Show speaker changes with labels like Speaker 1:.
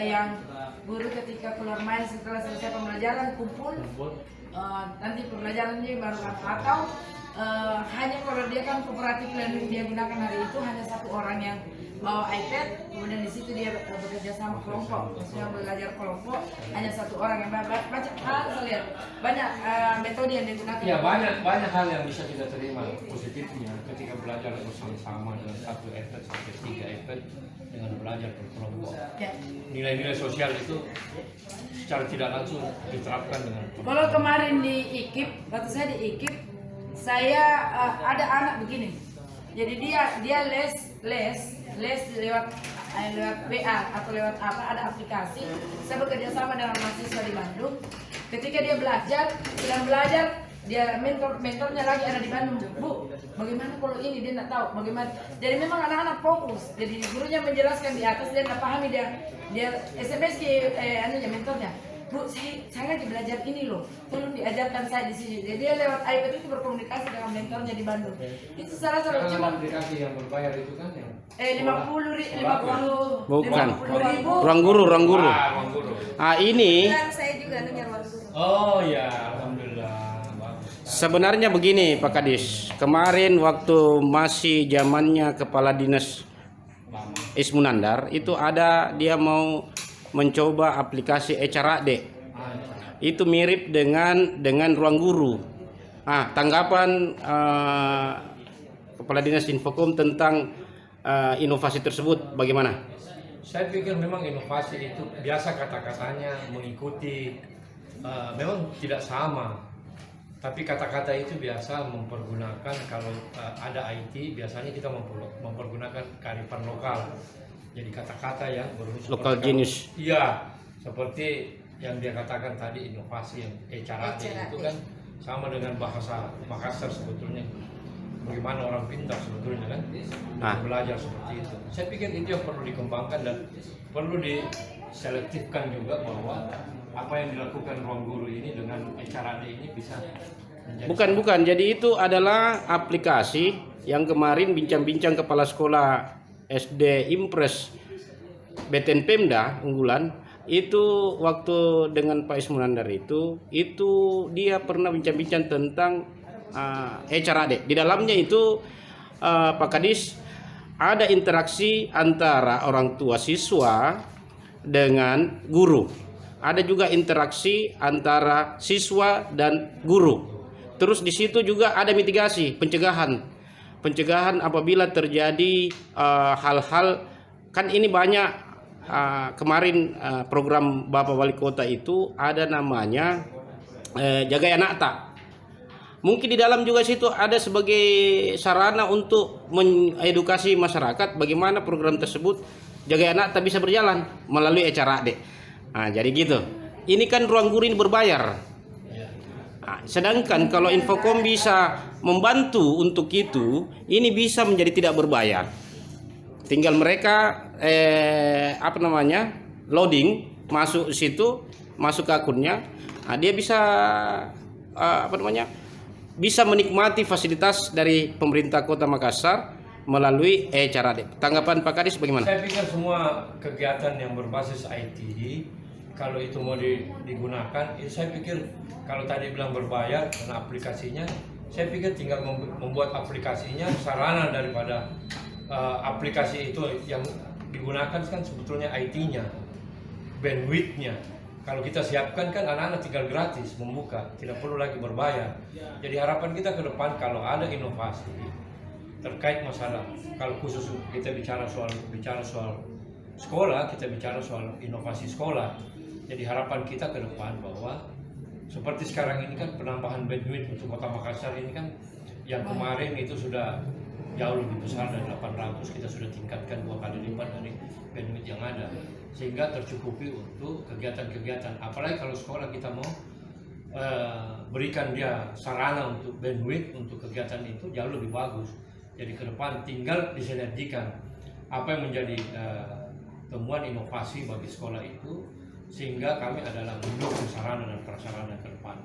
Speaker 1: yang guru ketika keluar main setelah selesai pembelajaran kumpul, nanti pembelajarannya baru atau hanya kalau dia kan kooperatif learning dia gunakan hari itu hanya satu orang yang bawa iPad, kemudian di situ dia bekerja sama kelompok, maksudnya belajar kelompok hanya satu orang yang baca saya lihat banyak metode yang digunakan.
Speaker 2: Ya banyak hal yang bisa kita terima positifnya ketika belajar bersama-sama dengan satu iPad sampai 3 iPad dengan belajar berkelompok.
Speaker 1: Ya.
Speaker 2: Nilai-nilai sosial itu secara tidak langsung diterapkan dengan.
Speaker 1: Kalau kemarin di IKIP, waktu saya di IKIP, saya ada anak begini. Jadi dia les lewat PA atau lewat apa, ada aplikasi. Saya bekerja sama dengan mahasiswa di Bandung. Ketika dia sedang belajar, dia mentornya lagi ada di Bandung. Bu, bagaimana kalau ini dia tidak tahu bagaimana. Jadi memang anak-anak fokus. Jadi gurunya menjelaskan di atas, dia tidak pahami, dia SMS ke mentornya. Bu, saya lagi belajar ini loh, tolong diajarkan saya di sini. Jadi dia lewat iPad itu berkomunikasi dengan mentornya di Bandung. Itu salah satu cuma
Speaker 2: aplikasi yang berbayar itu kan yang
Speaker 1: 50
Speaker 3: Bukan.
Speaker 1: ribu.
Speaker 3: Ruang guru.
Speaker 2: ruang guru.
Speaker 3: Ini
Speaker 1: Saya juga nanya ruang guru.
Speaker 2: Oh ya, alhamdulillah. Bagus.
Speaker 3: sebenarnya begini Pak Kadis. Kemarin waktu masih zamannya Kepala Dinas Ismunandar itu ada dia mau mencoba aplikasi Ecarade. Itu mirip dengan ruang guru. Tanggapan Kepala Dinas Infokom tentang inovasi tersebut bagaimana?
Speaker 2: Saya pikir memang inovasi itu biasa kata-katanya mengikuti, memang tidak sama. Tapi kata-kata itu biasa mempergunakan kalau ada IT biasanya kita mempergunakan kearifan lokal. Jadi kata-kata yang berunsur
Speaker 3: Local genius.
Speaker 2: Iya, seperti yang dia katakan tadi inovasi yang Ecarade itu kan sama dengan bahasa Makassar sebetulnya. Bagaimana orang pintar sebetulnya kan belajar seperti itu. Saya pikir itu yang perlu dikembangkan dan perlu diselektifkan juga bahwa apa yang dilakukan ruang guru ini dengan Ecarade ini bisa menjadi
Speaker 3: Bukan. Jadi itu adalah aplikasi yang kemarin bincang-bincang kepala sekolah SD Impres BTN Pemda unggulan itu waktu dengan Pak Ismunandar itu dia pernah bincang-bincang tentang Ecarade. Di dalamnya itu Pak Kadis ada interaksi antara orang tua siswa dengan guru. Ada juga interaksi antara siswa dan guru. Terus di situ juga ada mitigasi, pencegahan apabila terjadi hal-hal, kan ini banyak kemarin program Bapak Wali Kota itu ada namanya Jaga Anak Tak. Mungkin di dalam juga situ ada sebagai sarana untuk mengedukasi masyarakat bagaimana program tersebut Jaga Anak Tak bisa berjalan melalui Ecarade. Jadi gitu. Ini kan ruang guru ini berbayar. Sedangkan kalau Infokom bisa membantu untuk itu, ini bisa menjadi tidak berbayar. Tinggal mereka loading masuk situ, masuk ke akunnya, dia bisa bisa menikmati fasilitas dari pemerintah Kota Makassar melalui Ecarade. Tanggapan Pak Kadis bagaimana?
Speaker 2: Saya pikir semua kegiatan yang berbasis IT kalau itu mau digunakan, itu saya pikir kalau tadi bilang berbayar karena aplikasinya, saya pikir tinggal membuat aplikasinya sarana daripada aplikasi itu yang digunakan kan sebetulnya IT-nya, bandwidth-nya. Kalau kita siapkan kan anak-anak tinggal gratis membuka, tidak perlu lagi berbayar. Jadi harapan kita ke depan kalau ada inovasi terkait masalah, kalau khusus kita bicara soal sekolah, kita bicara soal inovasi sekolah. Jadi harapan kita ke depan bahwa seperti sekarang ini kan penambahan bandwidth untuk Kota Makassar ini kan yang kemarin itu sudah jauh lebih besar dari 800, kita sudah tingkatkan 2 kali lipat dari bandwidth yang ada sehingga tercukupi untuk kegiatan-kegiatan. Apalagi kalau sekolah kita mau berikan dia sarana untuk bandwidth untuk kegiatan itu jauh lebih bagus. Jadi ke depan tinggal disinergikan apa yang menjadi temuan inovasi bagi sekolah itu sehingga kami adalah mendukung sarana dan prasarana ke depan.